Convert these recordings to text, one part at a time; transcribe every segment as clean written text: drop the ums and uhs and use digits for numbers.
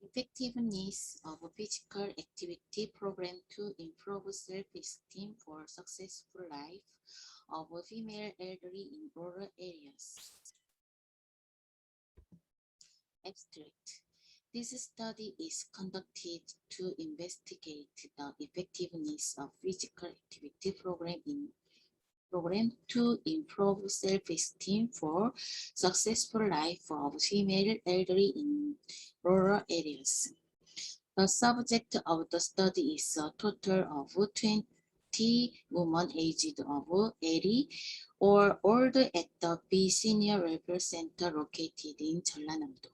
Effectiveness of a physical activity program to improve self-esteem for successful life of a female elderly in rural areas. Abstract. This study is conducted to investigate the effectiveness of physical activity program to improve self-esteem for successful life of female elderly in rural areas. The subject of the study is a total of 20 women aged over 80 or older at the B Senior Welfare Center located in Jeollanam-do.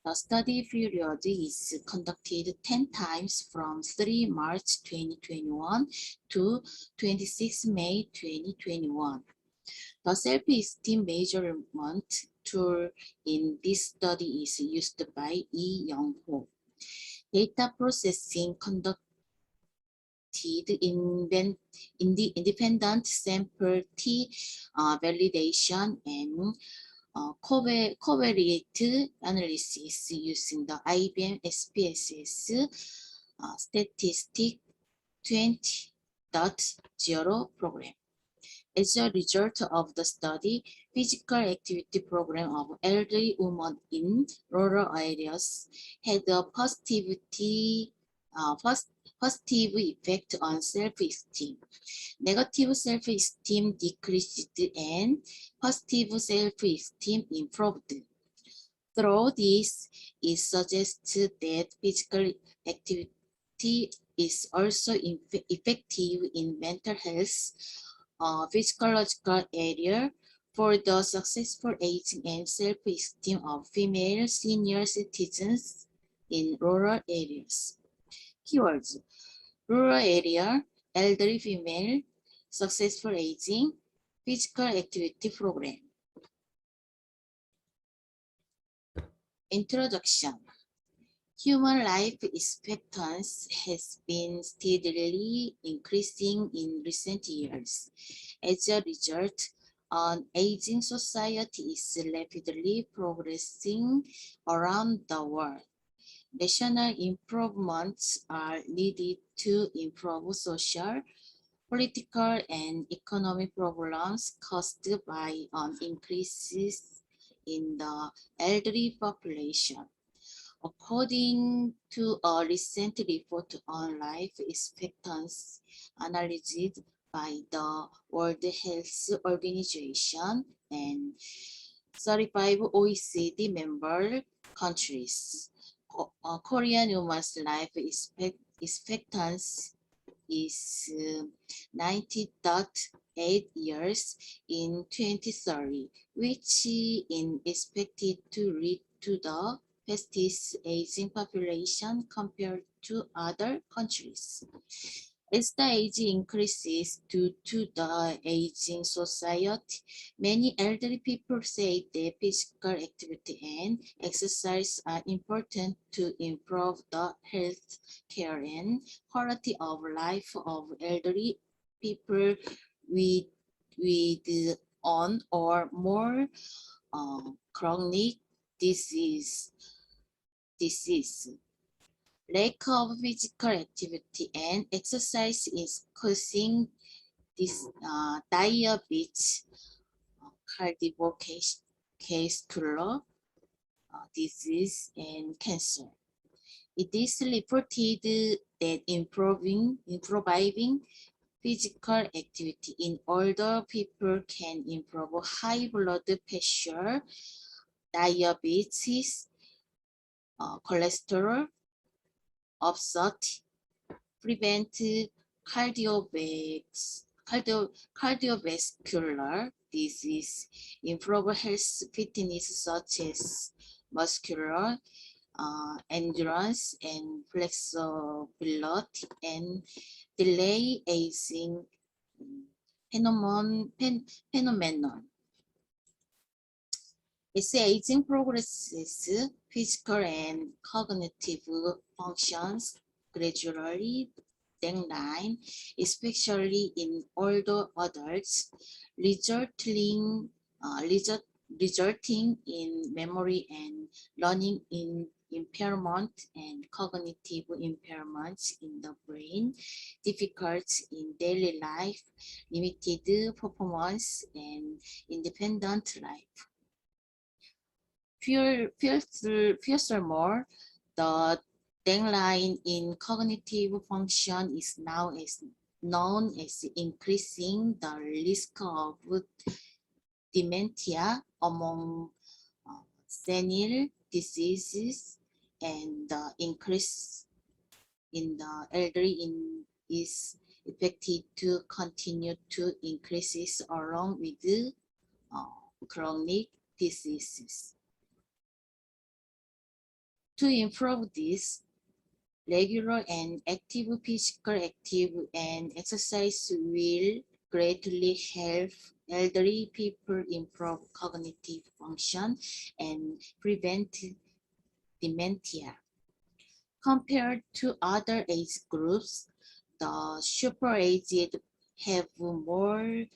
The study period is conducted 10 times from 3 March 2021 to 26 May 2021. The self-esteem measurement tool in this study is used by Yeon. Data processing conducted in the independent sample T validation and covariate analysis using the IBM SPSS statistic 20.0 program. As a result of the study, physical activity program of elderly women in rural areas had a positive effect on self-esteem. Negative self-esteem decreased and positive self-esteem improved. Through this, it suggests that physical activity is also effective in mental health, physiological area for the successful aging and self-esteem of female senior citizens in rural areas. Keywords: rural area, elderly female, successful aging, physical activity program. Introduction. Human life expectancy has been steadily increasing in recent years. As a result, an aging society is rapidly progressing around the world. National improvements are needed to improve social, political, and economic problems caused by an increase in the elderly population. According to a recent report on life expectancy analyzed by the World Health Organization and 35 OECD member countries, Korean women's life expectancy is 90.8 years in 2030, which is expected to lead to the fastest aging population compared to other countries. As the age increases due to the aging society, many elderly people say that physical activity and exercise are important to improve the health care and quality of life of elderly people with one or more chronic disease. Lack of physical activity and exercise is causing this diabetes, cardiovascular disease, and cancer. It is reported that improving physical activity in older people can improve high blood pressure, diabetes, cholesterol, offset, prevent cardiovascular disease, improve health fitness such as muscular endurance and flexibility, and delay aging phenomenon. As aging progresses, physical and cognitive functions gradually decline, especially in older adults, resulting in memory and learning impairment and cognitive impairments in the brain, difficulties in daily life, limited performance, and independent life. Furthermore, the decline in cognitive function is now known as increasing the risk of dementia among senile diseases, and the increase in the elderly is expected to continue to increase along with chronic diseases. To improve this, regular and active physical activity and exercise will greatly help elderly people improve cognitive function and prevent dementia. Compared to other age groups, the super-aged have more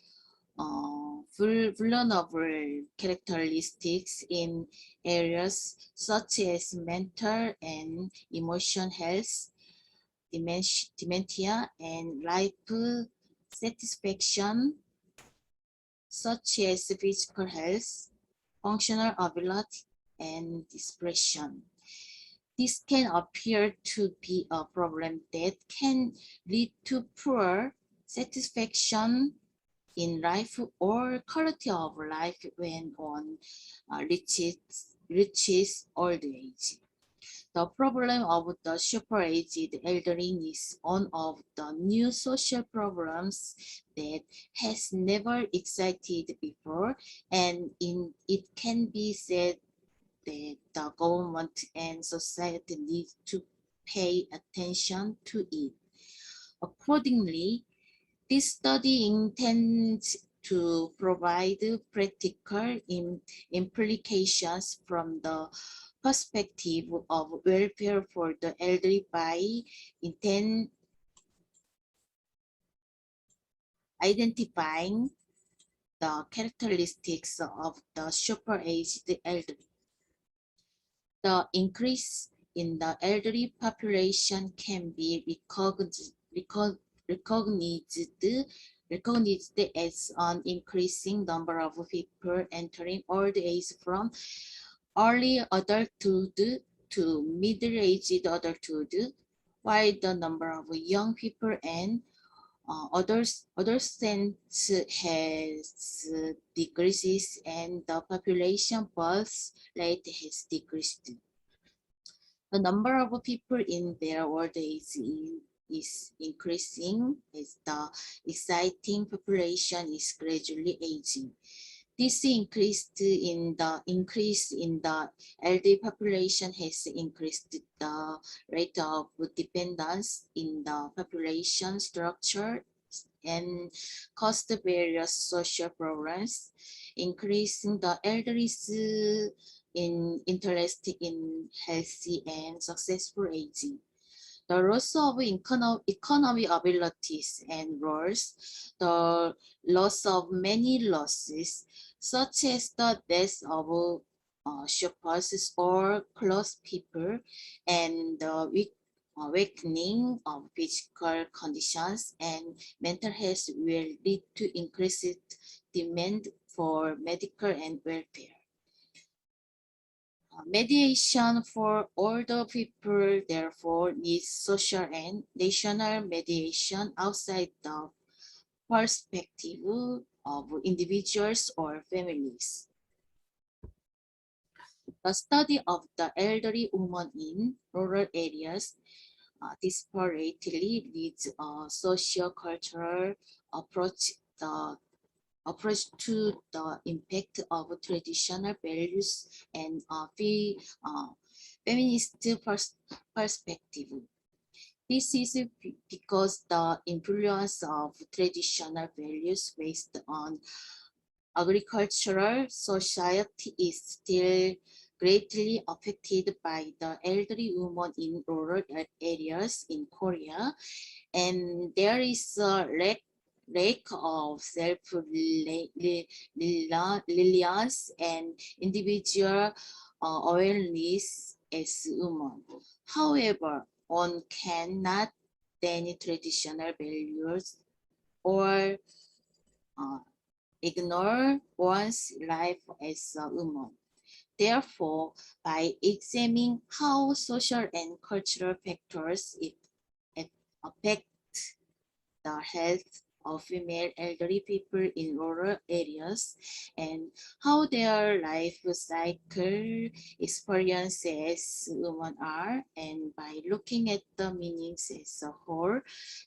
vulnerable characteristics in areas such as mental and emotional health, dementia, and life satisfaction, such as physical health, functional ability, and expression. This can appear to be a problem that can lead to poor satisfaction in life or quality of life when one reaches old age. The problem of the super-aged elderly is one of the new social problems that has never existed before, and it can be said that the government and society need to pay attention to it. Accordingly, this study intends to provide practical implications from the perspective of welfare for the elderly by identifying the characteristics of the super-aged elderly. The increase in the elderly population can be recognized as an increasing number of people entering old age from early adulthood to middle-aged adulthood, while the number of young people and adolescents has decreases and the population birth rate has decreased. The number of people in their old age is increasing as the existing population is gradually aging. This increase in the elderly population has increased the rate of dependence in the population structure and caused various social problems, increasing the elderly's interest in healthy and successful aging. The loss of economic abilities and roles, the loss of many losses, such as the death of shepherds or close people, and the weakening of physical conditions and mental health will lead to increased demand for medical and welfare. Mediation for older people therefore needs social and national mediation outside the perspective of individuals or families. The study of the elderly women in rural areas disparately leads a socio-cultural approach to the impact of traditional values and feminist perspective. This is because the influence of traditional values based on agricultural society is still greatly affected by the elderly women in rural areas in Korea, and there is a lack of self-reliance and individual awareness as women. However, one cannot deny traditional values or uh, ignore one's life as a woman. Therefore, by examining how social and cultural factors affect the health of female elderly people in rural areas and how their life cycle experiences women are, and by looking at the meanings as a whole,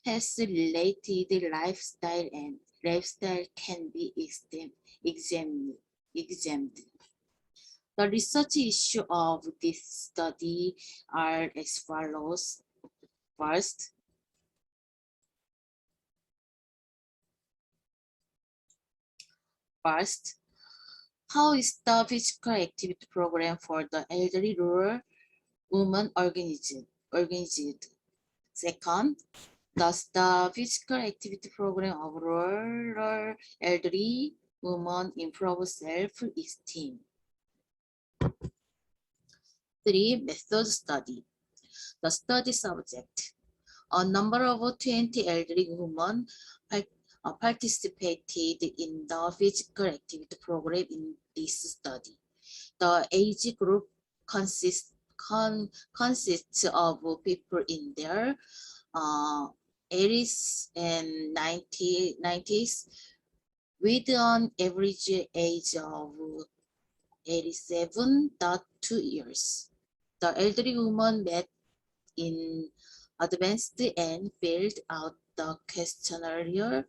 has related lifestyle can be examined. The research issue of this study are as follows. First, how is the physical activity program for the elderly rural women organized? Second, does the physical activity program of rural elderly women improve self-esteem? 3. Method study. The study subject. A number of 20 elderly women participated in the physical activity program in this study. The age group consists of people in their 80s and 90s with an average age of 87.2 years. The elderly woman met in advanced and filled out the questionnaire,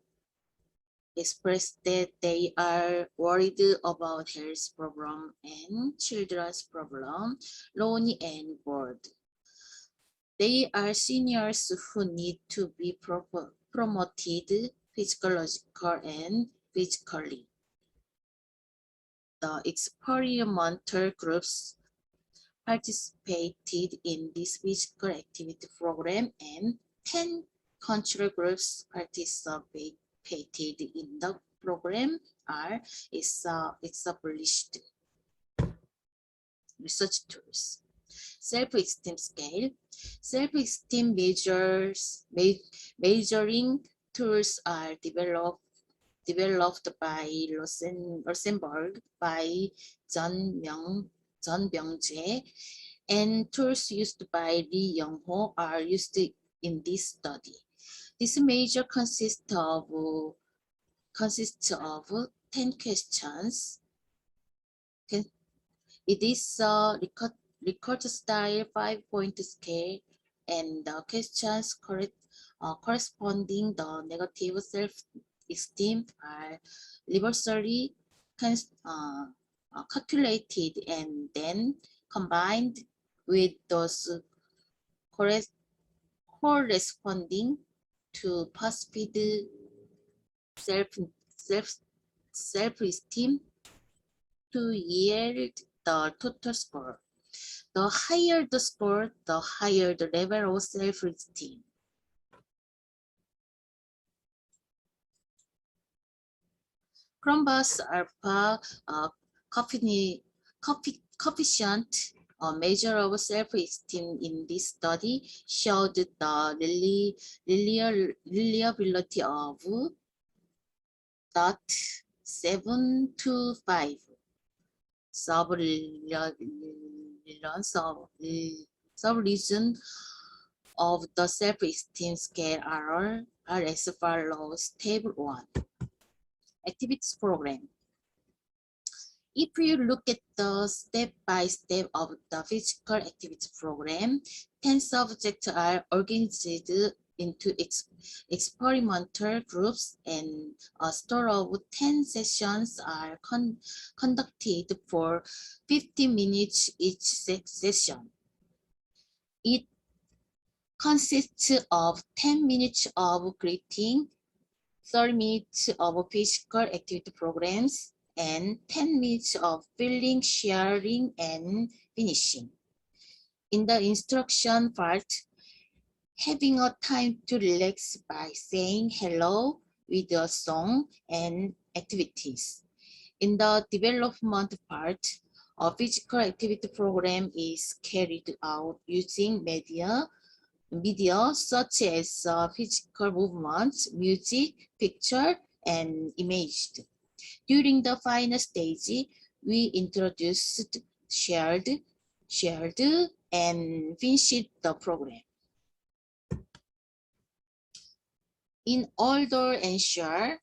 expressed that they are worried about health problem and children's problem, lonely and bored. They are seniors who need to be promoted physiological and physically. The experimental groups participated in this physical activity program, and 10 control groups participated in the program are established. Research tools. Self-esteem scale. Self-esteem measuring tools are developed by Rosenberg by John Byung-jae, and tools used by Lee Young-ho are used in this study. This measure consists of 10 questions. It is a record style 5-point scale, and the questions corresponding the negative self-esteem are reversely calculated and then combined with those corresponding to positive self-esteem to yield the total score. The higher the score, the higher the level of self-esteem. Cronbach's alpha coefficient, a measure of self-esteem in this study, showed the reliability of 0.725. Sub-region of the self-esteem scale are as follows. Table 1. Activities program. If you look at the step-by-step of the physical activity program, 10 subjects are organized into experimental groups, and a total of 10 sessions are conducted for 50 minutes each session. It consists of 10 minutes of greeting, 30 minutes of physical activity programs, and 10 minutes of filling, sharing, and finishing. In the instruction part, having a time to relax by saying hello with a song and activities. In the development part, A physical activity program is carried out using media such as physical movement, music, picture, and image. During the final stage, we introduced shared, and finished the program. In order to ensure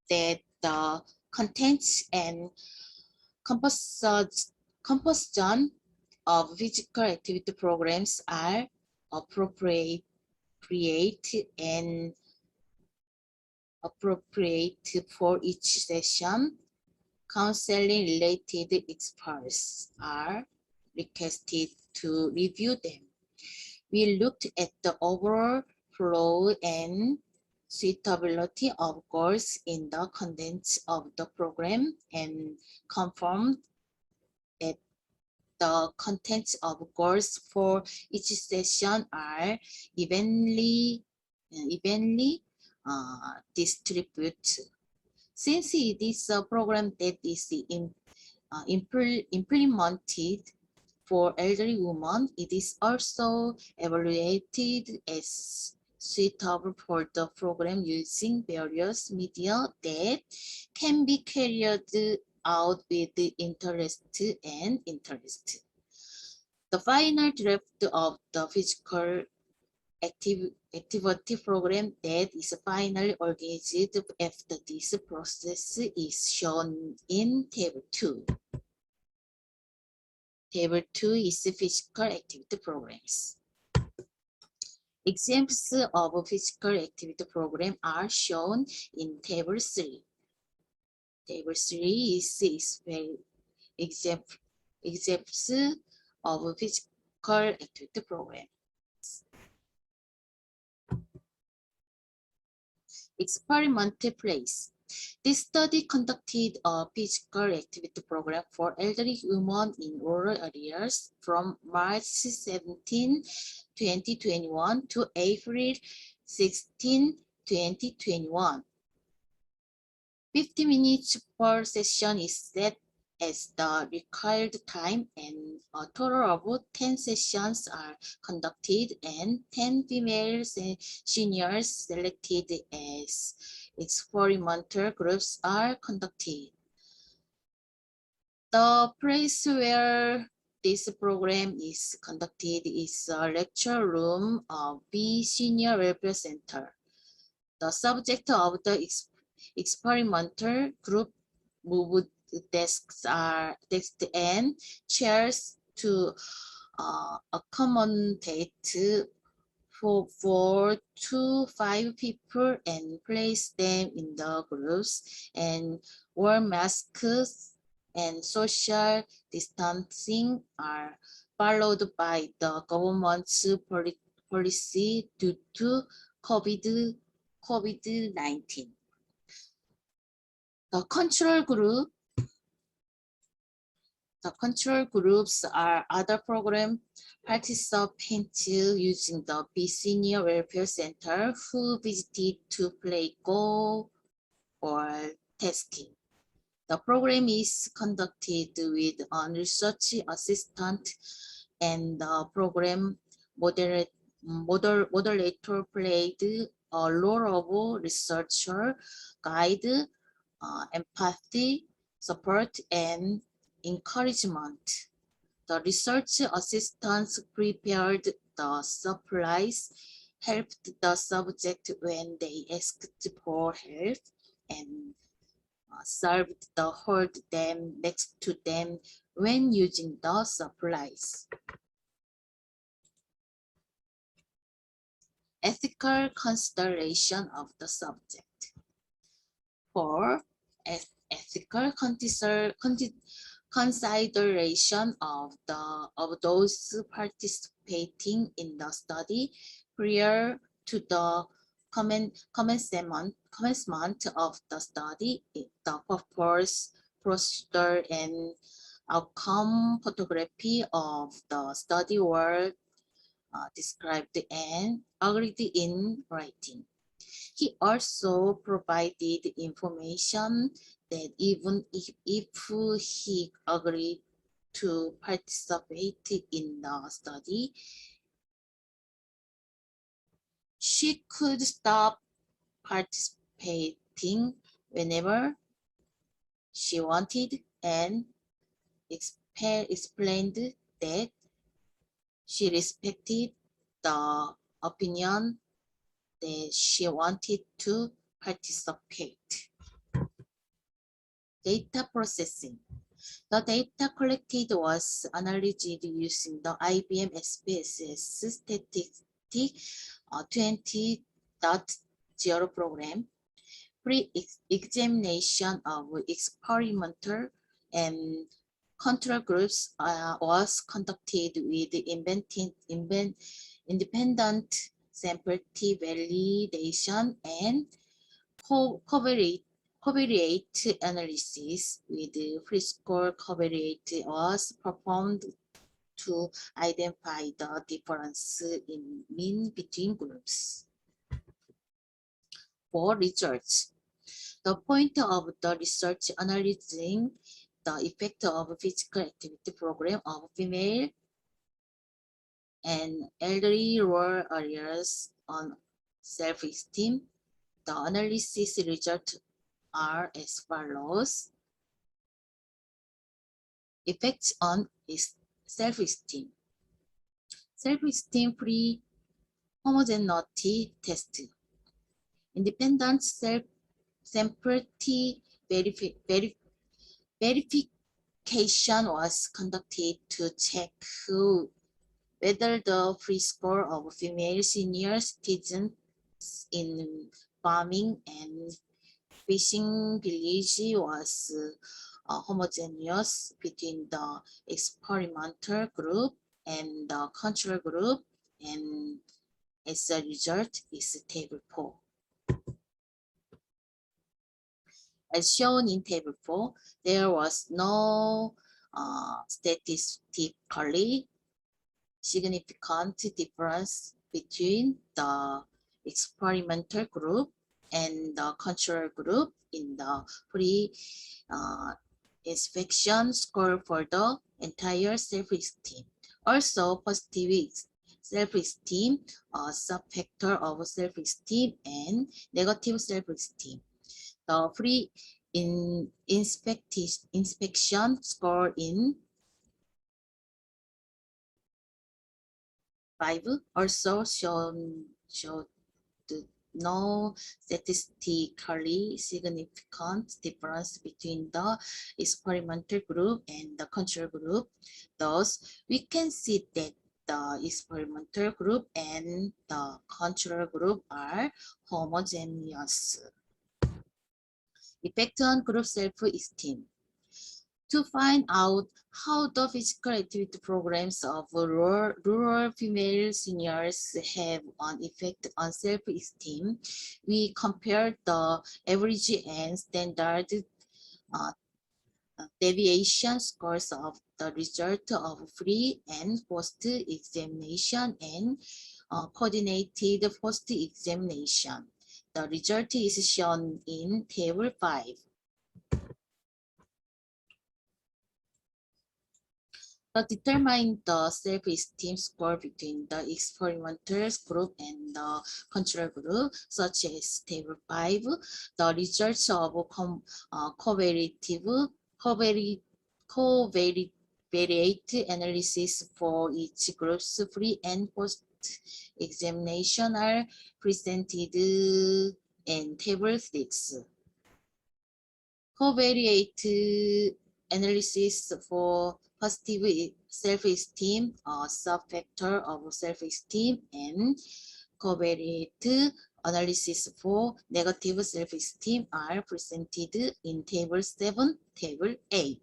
that the contents and composition of physical activity programs are appropriate and appropriate for each session, counseling related experts are requested to review them. We looked at the overall flow and suitability of goals in the contents of the program and confirmed that the contents of goals for each session are evenly distributed. Since it is a program that is implemented for elderly women, it is also evaluated as suitable for the program using various media that can be carried out with interest. The final draft of the physical activity program that is finally organized after this process is shown in Table 2. Table 2 is physical activity programs. Examples of physical activity program are shown in Table 3. Table 3 is examples of physical activity program. Experimental place. This study conducted a physical activity program for elderly women in rural areas from March 17, 2021 to April 16, 2021. 50 minutes per session is set as the required time, and a total of 10 sessions are conducted and 10 female seniors selected as experimental groups are conducted. The place where this program is conducted is a lecture room of B Senior Welfare Center. The subject of the experimental group moved desks and chairs to accommodate for 4 to 5 people and place them in the groups, and wear masks and social distancing are followed by the government's policy due to COVID-19. The control groups are other program participants using the B Senior Welfare Center who visited to play Go or testing. The program is conducted with a research assistant, and the program moderator played a role of researcher, guide, empathy, support, and encouragement. The research assistants prepared the supplies, helped the subject when they asked for help, and served the hold them next to them when using the supplies. Ethical consideration of the subject. For ethical consideration of those participating in the study prior to the commencement of the study, the purpose, procedure, and outcome photography of the study were described and agreed in writing. He also provided information that even if he agreed to participate in the study, she could stop participating whenever she wanted and explained that she respected the opinion that she wanted to participate. Data processing. The data collected was analyzed using the IBM SPSS statistic 20.0 program. Pre-examination of experimental and control groups was conducted with independent sample validation and covariate analysis with free score covariate was performed to identify the difference in mean between groups. For results, the point of the research analyzing the effect of physical activity program of female and elderly rural areas on self-esteem. The analysis results are as follows. Effects on self-esteem. Self-esteem free homogeneity test. Independent sample verification was conducted to check whether the free score of female senior citizens in farming and fishing village was homogeneous between the experimental group and the control group, and as a result is table 4. As shown in table 4, there was no statistically significant difference between the experimental group and the control group in the pre-inspection score for the entire self-esteem. Also, positive self-esteem, a subfactor of self-esteem, and negative self-esteem. The inspection score in 5 also showed no statistically significant difference between the experimental group and the control group. Thus, we can see that the experimental group and the control group are homogeneous. Effect on group self-esteem. To find out how the physical activity programs of rural female seniors have an effect on self-esteem, we compared the average and standard deviation scores of the result of pre and post-examination and coordinated post-examination. The result is shown in table 5. To determine the self-esteem score between the experimental group and the control group, such as table 5, the results of covariate analysis for each group's pre and post examination are presented in table 6. Covariate analysis for positive self-esteem, a subfactor of self-esteem, and covariate analysis for negative self-esteem are presented in table 7, table 8.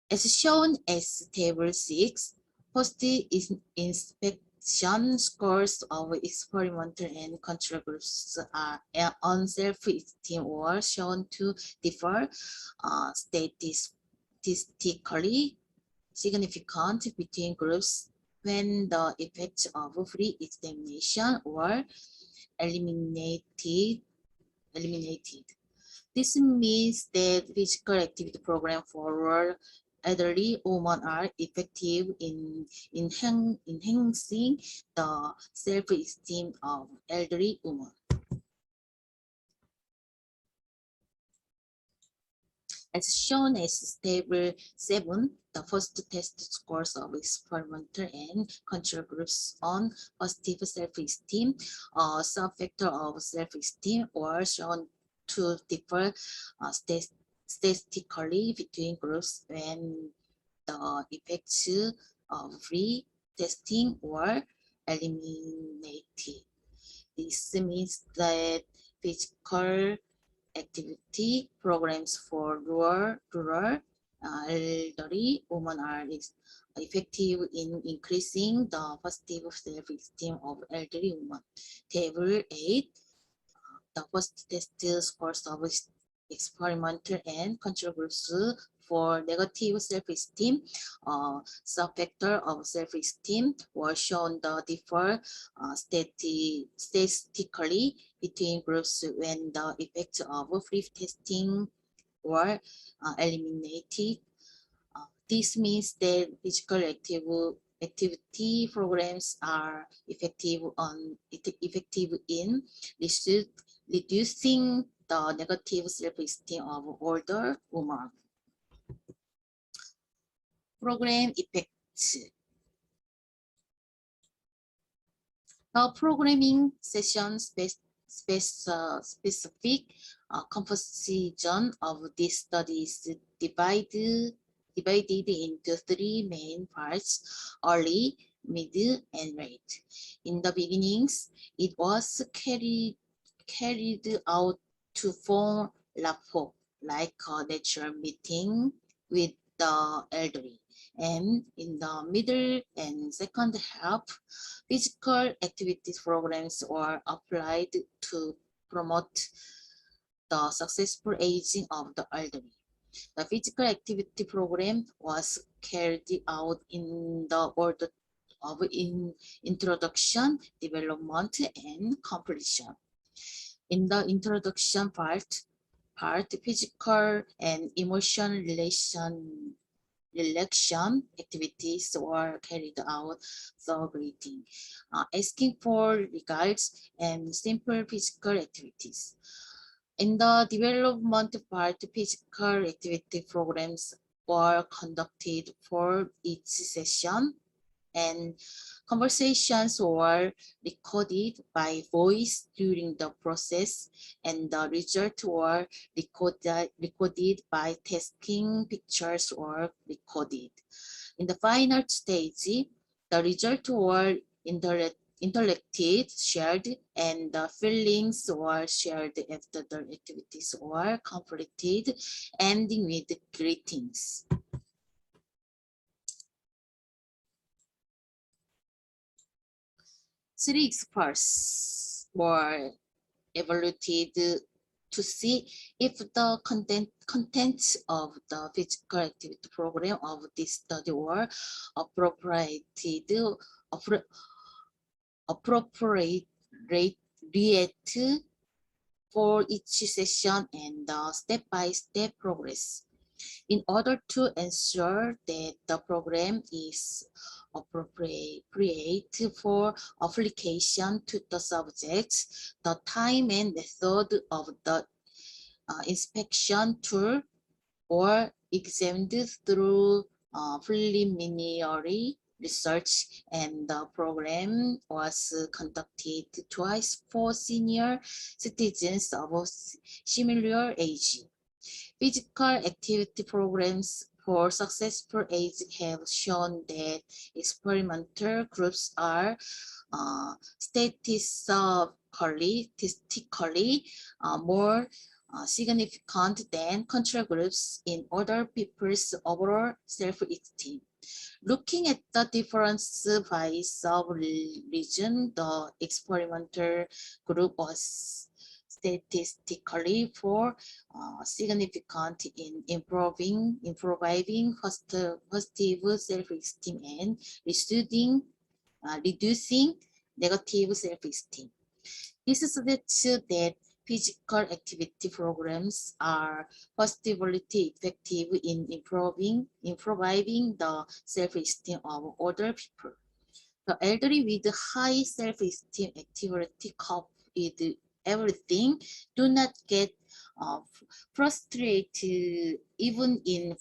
As shown as table 6, post-inspection scores of experimental and control groups on self-esteem were shown to differ statistically significant between groups when the effects of free examination were eliminated. This means that physical activity program for rural elderly women are effective in enhancing the self-esteem of elderly women. As shown as table 7, the first test scores of experimental and control groups on positive self-esteem, sub-factor of self-esteem, were shown to differ statistically between groups when the effects of free testing were eliminated. This means that physical activity programs for rural elderly women are effective in increasing the positive self-esteem of elderly women. Table 8, the first test scores of experimental and control groups for negative self-esteem, sub-factor of self-esteem were shown to differ statistically between groups when the effects of free testing were eliminated. This means that physical activity programs are effective in reducing the negative self-esteem of older women. Program effects. The programming session specific composition of this study is divided into 3 main parts: early, mid, and late. In the beginnings, it was carried out to form rapport, like a natural meeting with the elderly. And in the middle and second half, physical activities programs were applied to promote the successful aging of the elderly. The physical activity program was carried out in the order of introduction, development, and completion. In the introduction part, physical and emotional relaxation activities were carried out, so greeting, asking for regards, and simple physical activities. In the development part, physical activity programs were conducted for each session, and conversations were recorded by voice during the process, and the results were recorded by taking pictures or recorded. In the final stage, the results were interacted, shared, and the feelings were shared after the activities were completed, ending with greetings. 3 experts were evaluated to see if the contents of the physical activity program of this study were appropriate for each session and the step-by-step progress. In order to ensure that the program is appropriate for application to the subjects, the time and method of the inspection tool were examined through preliminary research, and the program was conducted twice for senior citizens of similar age. Physical activity programs for successful age have shown that experimental groups are statistically more significant than control groups in other people's overall self-esteem. Looking at the difference by sub-region, the experimental group was statistically significant in improving positive self-esteem and reducing negative self-esteem. This suggests that physical activity programs are positively effective in improving the self-esteem of older people. The elderly with high self-esteem activity cope with everything, do not get uh, frustrated even in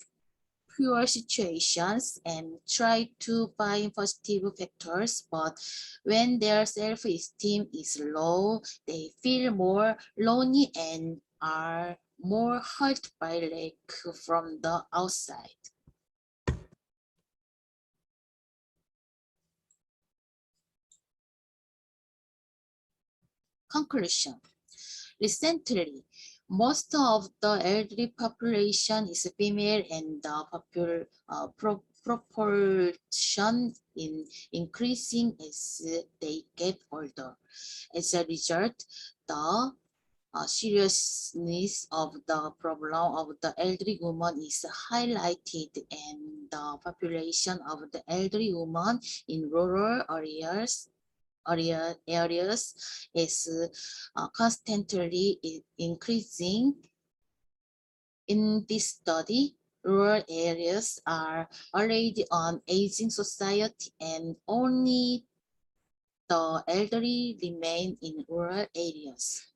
poor situations, and try to find positive factors, but when their self-esteem is low, they feel more lonely and are more hurt by lack from the outside. Conclusion. Recently, most of the elderly population is female, and the proportion is increasing as they get older. As a result, the seriousness of the problem of the elderly woman is highlighted, and the population of the elderly woman in rural areas is constantly increasing. In this study, rural areas are already an aging society, and only the elderly remain in rural areas.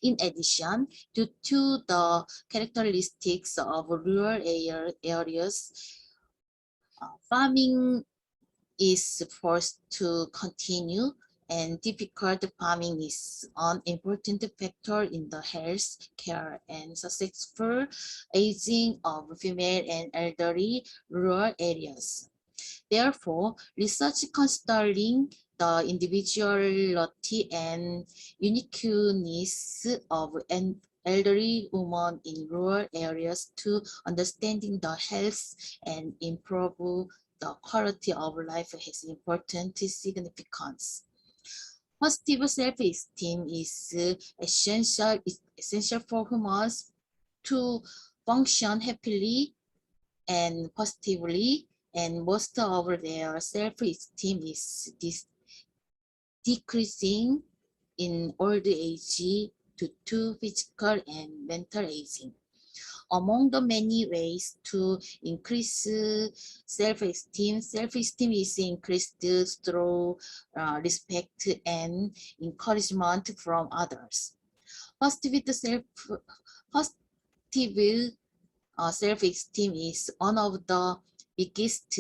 In addition, due to the characteristics of rural areas, farming is forced to continue, and difficult farming is an important factor in the health care and successful aging of female and elderly rural areas. Therefore, research considering the individuality and uniqueness of an elderly women in rural areas to understanding the health and improve the quality of life has important significance. Positive self-esteem is essential for humans to function happily and positively, and most of their self-esteem is decreasing in old age due to physical and mental aging. Among the many ways to increase self-esteem is increased through respect and encouragement from others. Positive self-esteem is one of the biggest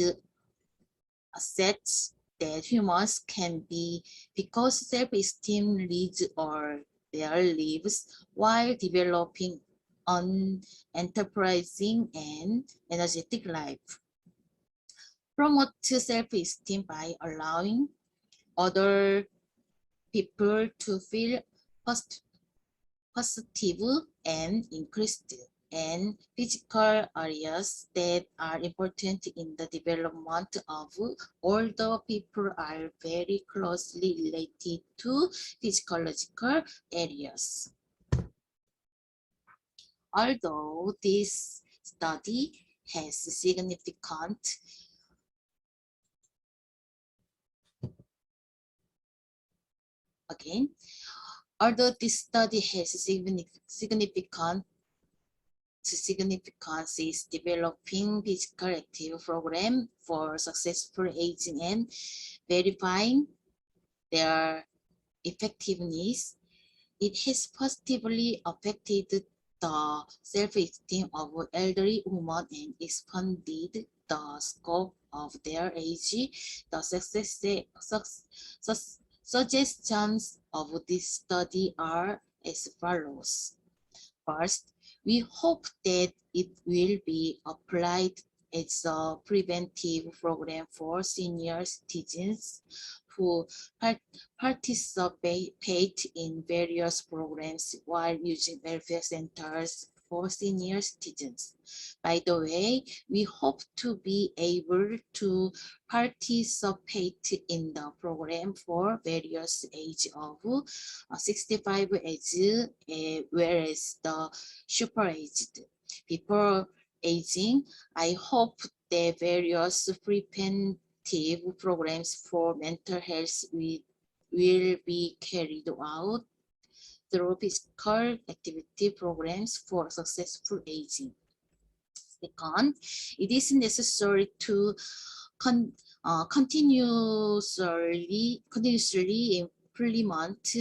assets that humans can be, because self-esteem leads all their lives while developing an enterprising and energetic life. Promote self-esteem by allowing other people to feel positive and increased, and physical areas that are important in the development of older people are very closely related to physiological areas. Although this study has significant although this study has significant significance is developing physical active program for successful aging and verifying their effectiveness. It has positively affected the self-esteem of elderly women and expanded the scope of their age. The suggestions of this study are as follows. First, we hope that it will be applied as a preventive program for senior citizens who participate in various programs while using welfare centers for senior citizens. By the way, we hope to be able to participate in the program for various age of 65 age, whereas the super-aged people aging. I hope the various preventive programs for mental health will be carried out through physical activity programs for successful aging. Second, it is necessary to continuously implement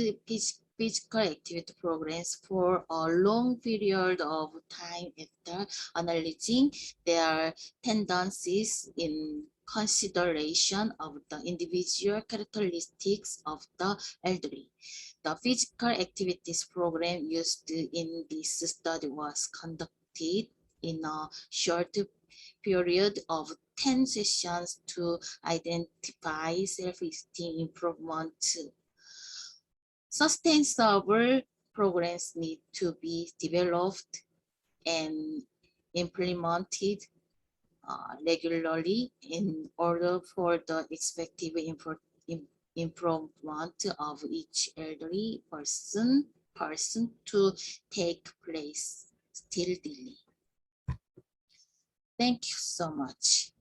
physical activity programs for a long period of time after analyzing their tendencies in consideration of the individual characteristics of the elderly. The physical activities program used in this study was conducted in a short period of 10 sessions to identify self-esteem improvement. Sustainable programs need to be developed and implemented regularly in order for the expected improvement of each elderly person to take place steadily. Thank you so much.